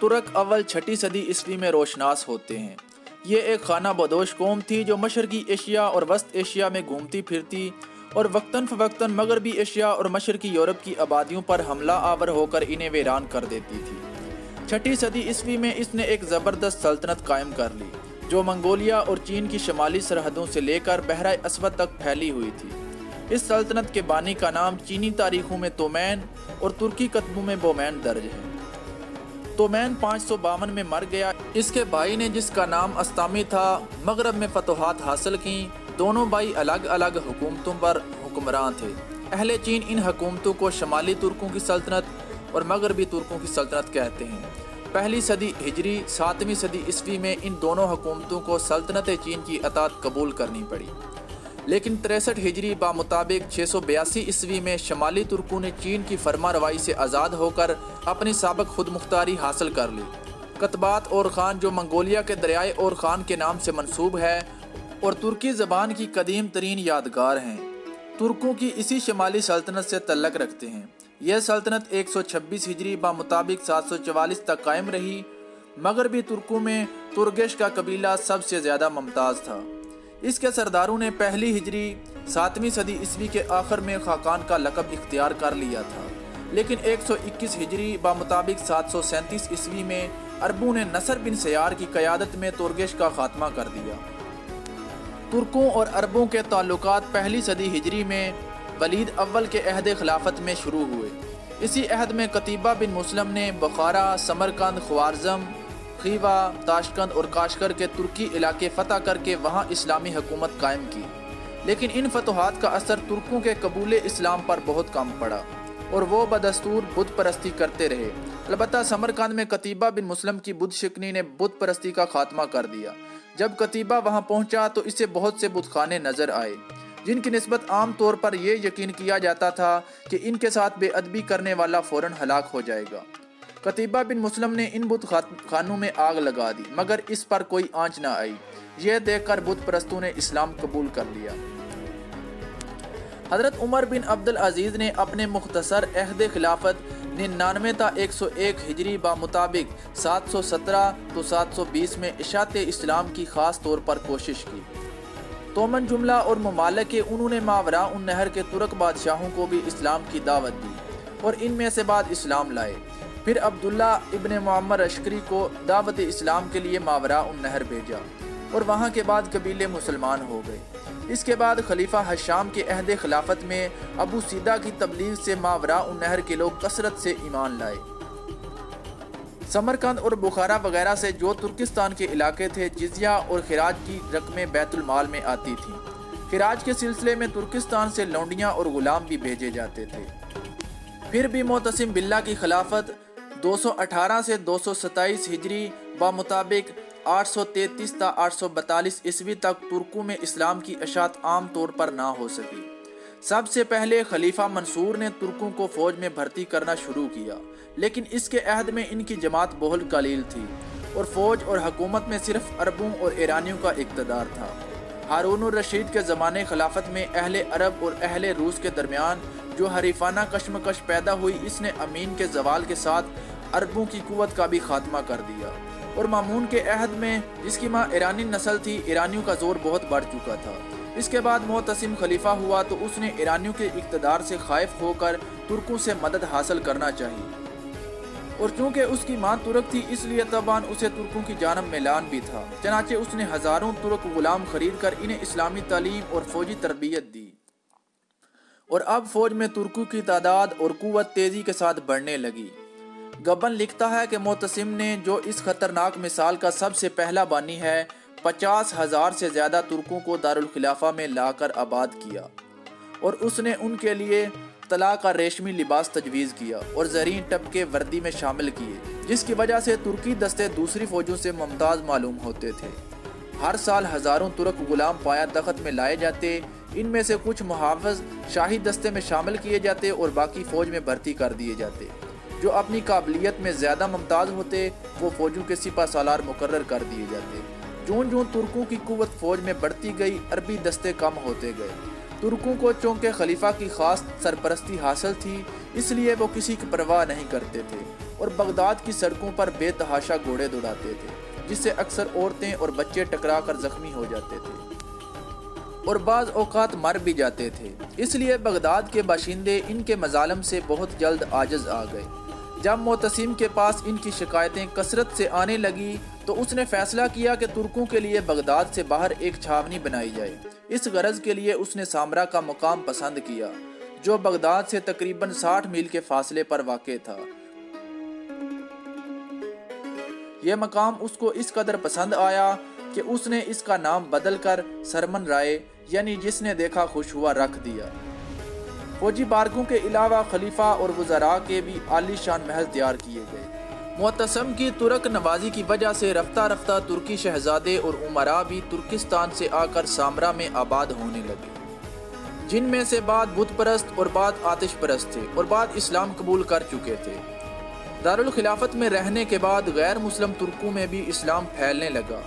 ترک اول 6 صدی عیسوی میں روشناس ہوتے ہیں۔ یہ ایک خانہ بدوش قوم تھی جو مشرقی ایشیا اور وسط ایشیا میں گھومتی پھرتی اور وقتاً فوقتاً مغربی ایشیا اور مشرقی یورپ کی آبادیوں پر حملہ آور ہو کر انہیں ویران کر دیتی تھی۔ 6 صدی عیسوی میں اس نے ایک زبردست سلطنت قائم کر لی جو منگولیا اور چین کی شمالی سرحدوں سے لے کر بحرہ اسود تک پھیلی ہوئی تھی۔ اس سلطنت کے بانی کا نام چینی تاریخوں میں تومین اور ترکی کتبوں میں بومین درج ہے۔ تومین 552 میں مر گیا۔ اس کے بھائی نے جس کا نام استامی تھا مغرب میں فتوحات حاصل کیں۔ دونوں بھائی الگ الگ حکومتوں پر حکمران تھے۔ اہل چین ان حکومتوں کو شمالی ترکوں کی سلطنت اور مغربی ترکوں کی سلطنت کہتے ہیں۔ پہلی صدی ہجری 7ویں صدی عیسوی میں ان دونوں حکومتوں کو سلطنت چین کی اطاعت قبول کرنی پڑی، لیکن 63 ہجری بمطابق 682 عیسوی میں شمالی ترکوں نے چین کی فرما روائی سے آزاد ہو کر اپنی سابق خود مختاری حاصل کر لی۔ قطبات اور خان جو منگولیا کے دریائے اور خان کے نام سے منسوب ہے اور ترکی زبان کی قدیم ترین یادگار ہیں، ترکوں کی اسی شمالی سلطنت سے تعلق رکھتے ہیں۔ یہ سلطنت 126 ہجری بمطابق 744 تک قائم رہی۔ مغربی ترکوں میں ترگش کا قبیلہ سب سے زیادہ ممتاز تھا۔ اس کے سرداروں نے پہلی ہجری 7ویں صدی عیسوی کے آخر میں خاقان کا لقب اختیار کر لیا تھا، لیکن 121 ہجری بمطابق 737 عیسوی میں عربوں نے نصر بن سیار کی قیادت میں ترگش کا خاتمہ کر دیا۔ ترکوں اور عربوں کے تعلقات پہلی صدی ہجری میں ولید اول کے عہد خلافت میں شروع ہوئے۔ اسی عہد میں قتیبہ بن مسلم نے بخارا، سمرقند، خوارزم، خیوا، تاشقند اور کاشغر کے ترکی علاقے فتح کر کے وہاں اسلامی حکومت قائم کی، لیکن ان فتوحات کا اثر ترکوں کے قبول اسلام پر بہت کم پڑا اور وہ بدستور بت پرستی کرتے رہے۔ البتہ سمرقند میں قتیبہ بن مسلم کی بت شکنی نے بت پرستی کا خاتمہ کر دیا۔ جب قتیبہ وہاں پہنچا تو اسے بہت سے بت خانے نظر آئے جن کی نسبت عام طور پر یہ یقین کیا جاتا تھا کہ ان کے ساتھ بے ادبی کرنے والا فوراً ہلاک ہو جائے گا۔ قتیبہ بن مسلم نے ان بت خانوں میں آگ لگا دی، مگر اس پر کوئی آنچ نہ آئی۔ یہ دیکھ کر بت پرستوں نے اسلام قبول کر لیا۔ حضرت عمر بن عبدالعزیز نے اپنے مختصر عہد خلافت 99 تا 101 ہجری بمطابق 717 تو 720 میں اشاعت اسلام کی خاص طور پر کوشش کی۔ تومن جملہ اور ممالک کے انہوں نے ماوراء النہر کے ترک بادشاہوں کو بھی اسلام کی دعوت دی اور ان میں سے بعد اسلام لائے۔ پھر عبداللہ ابن معمر عشکری کو دعوت اسلام کے لیے ماوراء النہر بھیجا اور وہاں کے بعد قبیلے مسلمان ہو گئے۔ اس کے بعد خلیفہ حشام کے عہد خلافت میں ابو سیدہ کی تبلیغ سے ماوراء النہر کے لوگ کثرت سے ایمان لائے۔ سمرقند اور بخارا وغیرہ سے جو ترکستان کے علاقے تھے جزیہ اور خراج کی رقمیں بیت المال میں آتی تھیں۔ خراج کے سلسلے میں ترکستان سے لونڈیاں اور غلام بھی بھیجے جاتے تھے۔ پھر بھی معتصم باللہ کی خلافت 218 سے 227 ہجری بمطابق 833 تا 842 عیسوی تک ترکوں میں اسلام کی اشاعت عام طور پر نہ ہو سکی۔ سب سے پہلے خلیفہ منصور نے ترکوں کو فوج میں بھرتی کرنا شروع کیا، لیکن اس کے عہد میں ان کی جماعت بہت قلیل تھی اور فوج اور حکومت میں صرف عربوں اور ایرانیوں کا اقتدار تھا۔ ہارون الرشید کے زمانے خلافت میں اہل عرب اور اہل روس کے درمیان جو حریفانہ کشمکش پیدا ہوئی، اس نے امین کے زوال کے ساتھ عربوں کی قوت کا بھی خاتمہ کر دیا، اور مامون کے عہد میں جس کی ماں ایرانی نسل تھی، ایرانیوں کا زور بہت بڑھ چکا تھا۔ اس کے بعد معتصم خلیفہ ہوا تو اس نے ایرانیوں کے اقتدار سے خائف ہو کر ترکوں سے مدد حاصل کرنا چاہی، اور چونکہ اس کی ماں ترک تھی اس لیے طبعاً اسے ترکوں کی جانب میلان بھی تھا۔ چنانچہ اس نے ہزاروں ترک غلام خرید کر انہیں اسلامی تعلیم اور فوجی تربیت دی، اور اب فوج میں ترکوں کی تعداد اور قوت تیزی کے ساتھ بڑھنے لگی۔ گبن لکھتا ہے کہ معتصم نے، جو اس خطرناک مثال کا سب سے پہلا بانی ہے، 50,000 سے زیادہ ترکوں کو دارالخلافہ میں لا کر آباد کیا، اور اس نے ان کے لیے طلا کا ریشمی لباس تجویز کیا اور زرین ٹبکے وردی میں شامل کیے، جس کی وجہ سے ترکی دستے دوسری فوجوں سے ممتاز معلوم ہوتے تھے۔ ہر سال ہزاروں ترک غلام پایا تخت میں لائے جاتے، ان میں سے کچھ محافظ شاہی دستے میں شامل کیے جاتے اور باقی فوج میں بھرتی کر دیے جاتے۔ جو اپنی قابلیت میں زیادہ ممتاز ہوتے وہ فوجوں کے سپہ سالار مقرر کر دیے جاتے۔ جون جون ترکوں کی قوت فوج میں بڑھتی گئی، عربی دستے کم ہوتے گئے۔ ترکوں کو چونکہ خلیفہ کی خاص سرپرستی حاصل تھی، اس لیے وہ کسی کی پرواہ نہیں کرتے تھے اور بغداد کی سڑکوں پر بے تحاشا گھوڑے دوڑاتے تھے، جس سے اکثر عورتیں اور بچے ٹکرا کر زخمی ہو جاتے تھے اور بعض اوقات مر بھی جاتے تھے۔ اس لیے بغداد کے باشندے ان کے مظالم سے بہت جلد عاجز آ گئے۔ جب معتصم کے پاس ان کی شکایتیں کثرت سے آنے لگی تو اس نے فیصلہ کیا کہ ترکوں کے لیے بغداد سے باہر ایک چھاونی بنائی جائے۔ اس غرض کے لیے اس نے سامرا کا مقام پسند کیا، جو بغداد سے تقریباً 60 میل کے فاصلے پر واقع تھا۔ یہ مقام اس کو اس قدر پسند آیا کہ اس نے اس کا نام بدل کر سرمن رائے یعنی جس نے دیکھا خوش ہوا رکھ دیا۔ فوجی بارگوں کے علاوہ خلیفہ اور وزراء کے بھی عالی شان محل تیار کیے گئے۔ معتصم کی ترک نوازی کی وجہ سے رفتہ رفتہ ترکی شہزادے اور امراء بھی ترکستان سے آ کر سامرا میں آباد ہونے لگے، جن میں سے بعض بت پرست اور بعض آتش پرست تھے اور بعض اسلام قبول کر چکے تھے۔ دارالخلافت میں رہنے کے بعد غیر مسلم ترکوں میں بھی اسلام پھیلنے لگا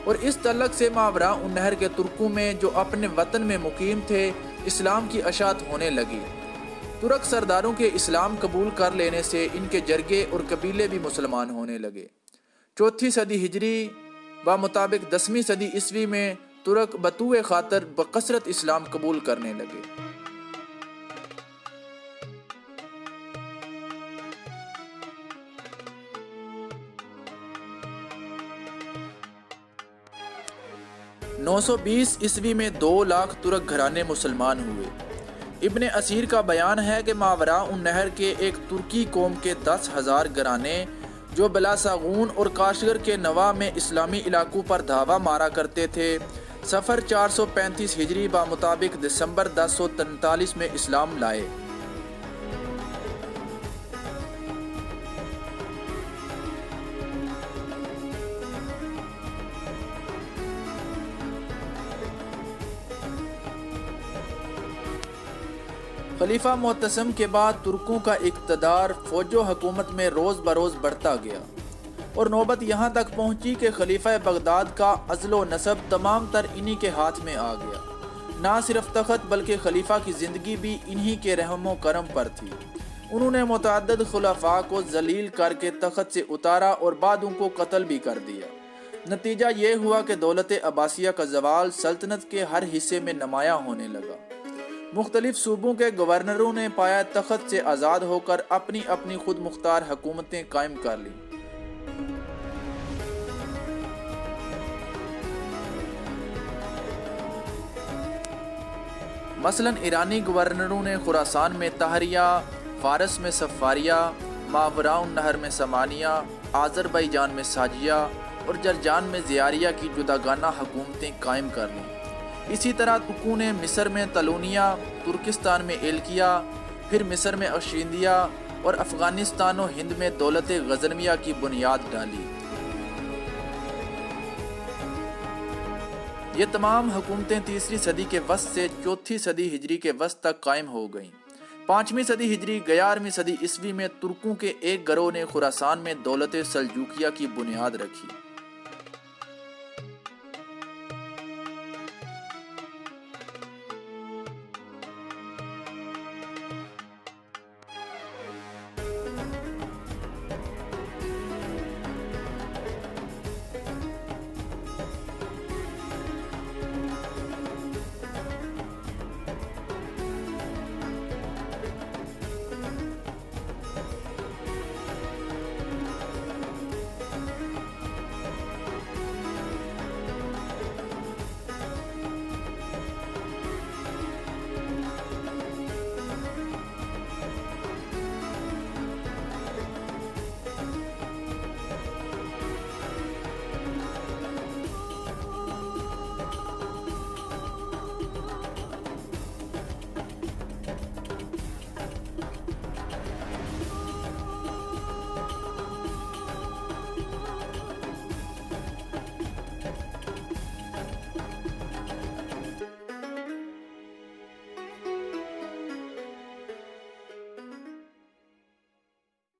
اور اس تعلق سے ماوراء النہر کے ترکوں میں جو اپنے وطن میں مقیم تھے اسلام کی اشاعت ہونے لگی۔ ترک سرداروں کے اسلام قبول کر لینے سے ان کے جرگے اور قبیلے بھی مسلمان ہونے لگے۔ 4 صدی ہجری بمطابق 10ویں صدی عیسوی میں ترک بطوع خاطر بکثرت اسلام قبول کرنے لگے۔ نو سو 20 عیسوی میں 2 لاکھ ترک گھرانے مسلمان ہوئے۔ ابن اسیر کا بیان ہے کہ ماوراء النہر کے ایک ترکی قوم کے 10,000 گھرانے جو بلاساغون اور کاشغر کے نواح میں اسلامی علاقوں پر دھاوا مارا کرتے تھے، صفر 435 ہجری بمطابق دسمبر 1043 میں اسلام لائے۔ خلیفہ معتصم کے بعد ترکوں کا اقتدار فوج و حکومت میں روز بروز بڑھتا گیا اور نوبت یہاں تک پہنچی کہ خلیفہ بغداد کا عزل و نسب تمام تر انہی کے ہاتھ میں آ گیا۔ نہ صرف تخت بلکہ خلیفہ کی زندگی بھی انہی کے رحم و کرم پر تھی۔ انہوں نے متعدد خلفاء کو ذلیل کر کے تخت سے اتارا اور بعضوں کو قتل بھی کر دیا۔ نتیجہ یہ ہوا کہ دولت عباسیہ کا زوال سلطنت کے ہر حصے میں نمایاں ہونے لگا۔ مختلف صوبوں کے گورنروں نے پایا تخت سے آزاد ہو کر اپنی اپنی خود مختار حکومتیں قائم کر لیں۔ مثلاً ایرانی گورنروں نے خراسان میں طاہریہ، فارس میں صفاریہ، ماوراء النہر میں سمانیہ، آذربائیجان میں ساجیہ اور جرجان میں زیاریہ کی جداگانہ حکومتیں قائم کر لیں۔ اسی طرح ترکوں نے مصر میں طلونیہ، ترکستان میں ایلکیہ، پھر مصر میں اشیندیہ اور افغانستان و ہند میں دولت غزنویہ کی بنیاد ڈالی۔ یہ تمام حکومتیں 3 صدی کے وسط سے 4 صدی ہجری کے وسط تک قائم ہو گئیں۔ 5ویں صدی ہجری 11ویں صدی عیسوی میں ترکوں کے ایک گروہ نے خراسان میں دولت سلجوقیہ کی بنیاد رکھی۔